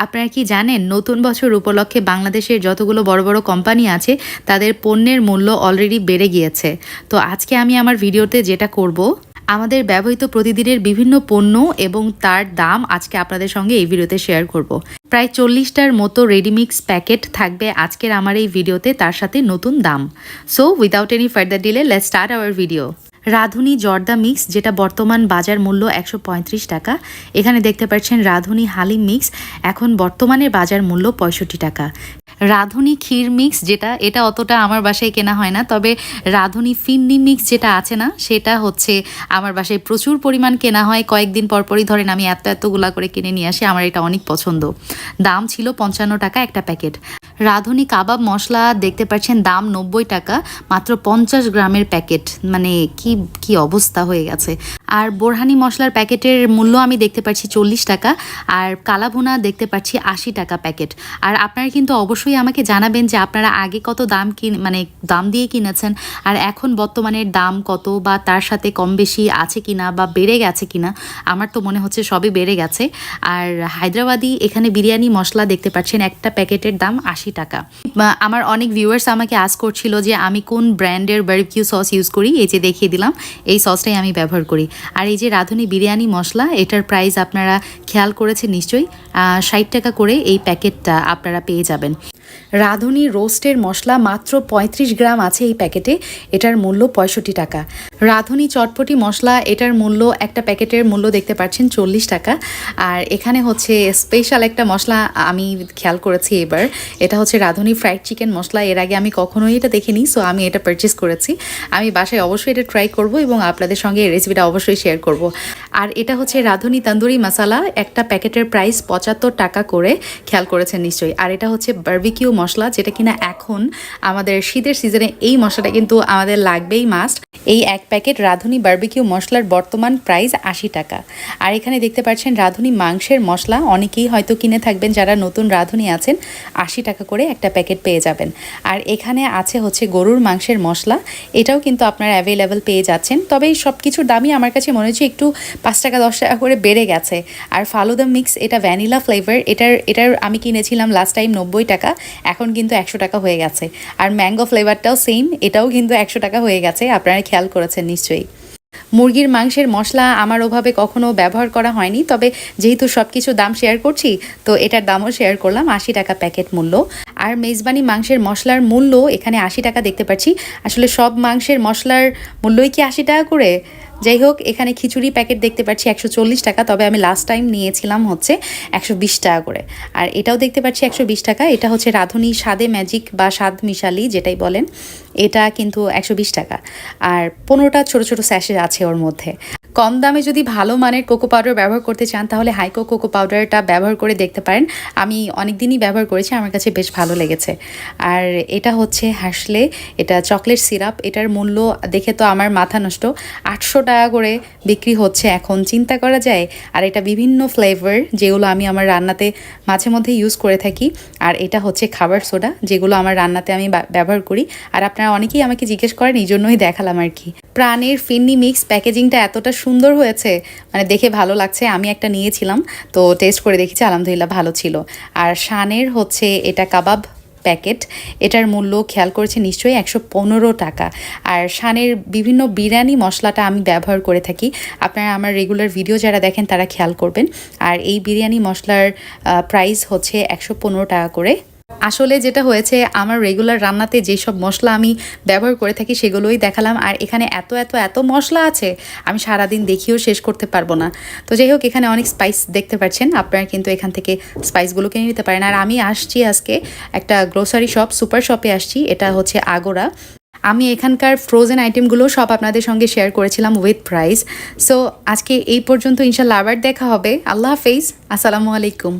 আপনারা কি জানেন নতুন বছর উপলক্ষে বাংলাদেশের যতগুলো বড় বড় কোম্পানি আছে তাদের পণ্যের মূল্য অলরেডি বেড়ে গিয়েছে। তো আজকে আমি আমার ভিডিওতে যেটা করব, আমাদের ব্যবহৃত প্রতিদিনের বিভিন্ন পণ্য এবং তার দাম আজকে আপনাদের সঙ্গে এই ভিডিওতে শেয়ার করব। প্রায় 40টার মতো রেডিমিক্স প্যাকেট থাকবে আজকের আমার এই ভিডিওতে, তার সাথে নতুন দাম। So without any further delay let's start our video. রাঁধুনি জর্দা মিক্স, যেটা বর্তমান বাজার মূল্য 135 টাকা। এখানে দেখতে পাচ্ছেন রাঁধুনি হালিম মিক্স, এখন বর্তমানে বাজার মূল্য 65 টাকা। রাঁধুনি ক্ষীর মিক্স, এটা অতটা আমার বাসায় কেনা হয় না, তবে রাঁধুনি ফিন্নি মিক্স যেটা আছে না, সেটা হচ্ছে আমার বাসায় প্রচুর পরিমাণ কেনা হয়। কয়েকদিন পরপরই ধরেন আমি এতগুলা করে কিনে নিয়ে আসি, আমার এটা অনেক পছন্দ। দাম ছিল 55 টাকা একটা প্যাকেট। রাঁধুনি কাবাব মশলা দেখতে পাচ্ছেন দাম 90 টাকা, মাত্র 50 গ্রামের প্যাকেট। মানে কি অবস্থা হয়ে গেছে। আর বোরহানি মশলার প্যাকেটের মূল্য আমি দেখতে পাচ্ছি 40 টাকা, আর কালাভুনা দেখতে পাচ্ছি 80 টাকা প্যাকেট। আর আপনারা কিন্তু অবশ্যই আমাকে জানাবেন যে আপনারা আগে কত দাম দিয়ে কিনেছেন আর এখন বর্তমানের দাম কত, বা তার সাথে কম বেশি আছে কিনা বা বেড়ে গেছে কিনা। আমার তো মনে হচ্ছে সবই বেড়ে গেছে। আর হায়দ্রাবাদি এখানে বিরিয়ানি মশলা দেখতে পাচ্ছেন একটা প্যাকেটের দাম 80 টাকা। আমার অনেক ভিউয়ার্স আমাকে আস্ক করছিল যে আমি কোন ব্র্যান্ডের বারবিকিউ সস ইউজ করি। এই যে দেখিয়ে দিলাম, এই সসটাই আমি ব্যবহার করি। আর এই যে রাঁধুনি বিরিয়ানি মশলা, এটার প্রাইস আপনারা খেয়াল করেছেন নিশ্চয়ই, 60 টাকা করে এই প্যাকেটটা আপনারা পেয়ে যাবেন। রাঁধুনি রোস্টের মশলা মাত্র 35 গ্রাম আছে এই প্যাকেটে, এটার মূল্য 65 টাকা। রাঁধুনি চটপটি মশলা, এটার মূল্য একটা প্যাকেটের মূল্য দেখতে পাচ্ছেন 40 টাকা। আর এখানে হচ্ছে স্পেশাল একটা মশলা আমি খেয়াল করেছি এবার, এটা হচ্ছে রাঁধুনি ফ্রাইড চিকেন মশলা। এর আগে আমি কখনোই এটা দেখিনি, সো আমি এটা পারচেস করেছি। আমি বাসায় অবশ্যই এটা ট্রাই করব এবং আপনাদের সঙ্গে এই রেসিপিটা অবশ্যই শেয়ার করব। আর এটা হচ্ছে রাঁধুনি তন্দুরি মশলা, একটা প্যাকেটের প্রাইস 75 টাকা করে, খেয়াল করেছেন নিশ্চয়ই। আর এটা হচ্ছে বারবিকিউ মশলা, যেটা কিনা এখন আমাদের শীতের সিজনে এই মশলাটা কিন্তু আমাদের লাগবেই মাস্ট। এই এক প্যাকেট রাঁধুনি বারবিকিউ মশলার বর্তমান প্রাইস 80 টাকা। আর এখানে দেখতে পাচ্ছেন রাঁধুনি মাংসের মশলা, অনেকেই হয়তো কিনে থাকবেন যারা নতুন রাঁধুনি আছেন, 80 টাকা করে একটা প্যাকেট পেয়ে যাবেন। আর এখানে আছে হচ্ছে গরুর মাংসের মশলা, এটাও কিন্তু আপনারা অ্যাভেলেবেল পেয়ে যাচ্ছেন। তবে এই সব কিছুর দামই আমার কাছে মনে হচ্ছে একটু 5 টাকা 10 টাকা করে বেড়ে গেছে। আর ফালুদা মিক্স, এটা ভ্যানিলা ফ্লেভার, এটার আমি কিনেছিলাম লাস্ট টাইম 90 টাকা, এখন কিন্তু 100 টাকা হয়ে গেছে। আর ম্যাঙ্গো ফ্লেভারটাও সেম, এটাও কিন্তু 100 টাকা হয়ে গেছে, আপনারা খেয়াল করেছেন নিশ্চয়ই। মুরগির মাংসের মশলা আমার ওভাবে কখনো ব্যবহার করা হয়নি, তবে যেহেতু সব কিছু দাম শেয়ার করছি তো এটার দামও শেয়ার করলাম, 80 টাকা প্যাকেট মূল্য। আর মেজবানি মাংসের মশলার মূল্য এখানে 80 টাকা দেখতে পাচ্ছি। আসলে সব মাংসের মশলার মূল্যই কি 80 টাকা করে? যাই হোক, এখানে খিচুড়ি প্যাকেট দেখতে পাচ্ছি 140 টাকা, তবে আমি লাস্ট টাইম নিয়েছিলাম হচ্ছে 120 টাকা করে। আর এটাও দেখতে পাচ্ছি 120 টাকা। এটা হচ্ছে রাঁধুনি স্বাদে ম্যাজিক বা স্বাদ মিশালি যেটাই বলেন, এটা কিন্তু 120 টাকা। আর 15টা ছোট ছোট স্যাশে আছে ওর মধ্যে। কম দামে যদি ভালো মানের কোকো পাউডার ব্যবহার করতে চান তাহলে হাইকো কোকো পাউডারটা ব্যবহার করে দেখতে পারেন। আমি অনেক দিনই ব্যবহার করেছি, আমার কাছে বেশ ভালো লেগেছে। আর এটা হচ্ছে হাসলে, এটা চকলেট সিরাপ, এটার মূল্য দেখে তো আমার মাথা নষ্ট, 800 টাকা করে বিক্রি হচ্ছে এখন, চিন্তা করা যায়। আর এটা বিভিন্ন ফ্লেভার, যেগুলো আমি আমার রান্নাতে মাঝে মধ্যে ইউজ করে থাকি। আর এটা হচ্ছে খাবার সোডা, যেগুলো আমার রান্নাতে আমি ব্যবহার করি। আর আপনারা অনেকেই আমাকে জিজ্ঞেস করেন, এই জন্যই দেখালাম আর কি। প্রাণের ফিন্নি মিক্স, প্যাকেজিংটা এতটা সুন্দর হয়েছে, মানে দেখে ভালো লাগছে। আমি একটা নিয়েছিলাম, তো টেস্ট করে দেখেছি, আলহামদুলিল্লাহ ভালো ছিল। আর শানের হচ্ছে এটা কাবাব প্যাকেট, এটার মূল্য খেয়াল করেছে নিশ্চয়ই 115 টাকা। আর শানের বিভিন্ন বিরিয়ানি মশলাটা আমি ব্যবহার করে থাকি, আপনারা আমার রেগুলার ভিডিও যারা দেখেন তারা খেয়াল করবেন। আর এই বিরিয়ানি মশলার প্রাইস হচ্ছে 115 টাকা করে। আসলে যেটা হয়েছে, আমার রেগুলার রান্নাতে যেসব মশলা আমি ব্যবহার করে থাকি সেগুলোই দেখালাম। আর এখানে এত মশলা আছে, আমি সারাদিন দেখিও শেষ করতে পারবো না। তো যাই হোক, এখানে অনেক স্পাইস দেখতে পাচ্ছেন, আপনারা কিন্তু এখান থেকে স্পাইসগুলো কিনে নিতে পারেন। আর আমি আসছি আজকে একটা গ্রোসারি শপ, সুপার শপে আসছি, এটা হচ্ছে আগোরা। আমি এখানকার ফ্রোজেন আইটেমগুলো সব আপনাদের সঙ্গে শেয়ার করেছিলাম উইথ প্রাইস। সো আজকে এই পর্যন্ত, ইনশাল্লাহ আবার দেখা হবে। আল্লাহ হাফেজ, আসসালামু আলাইকুম।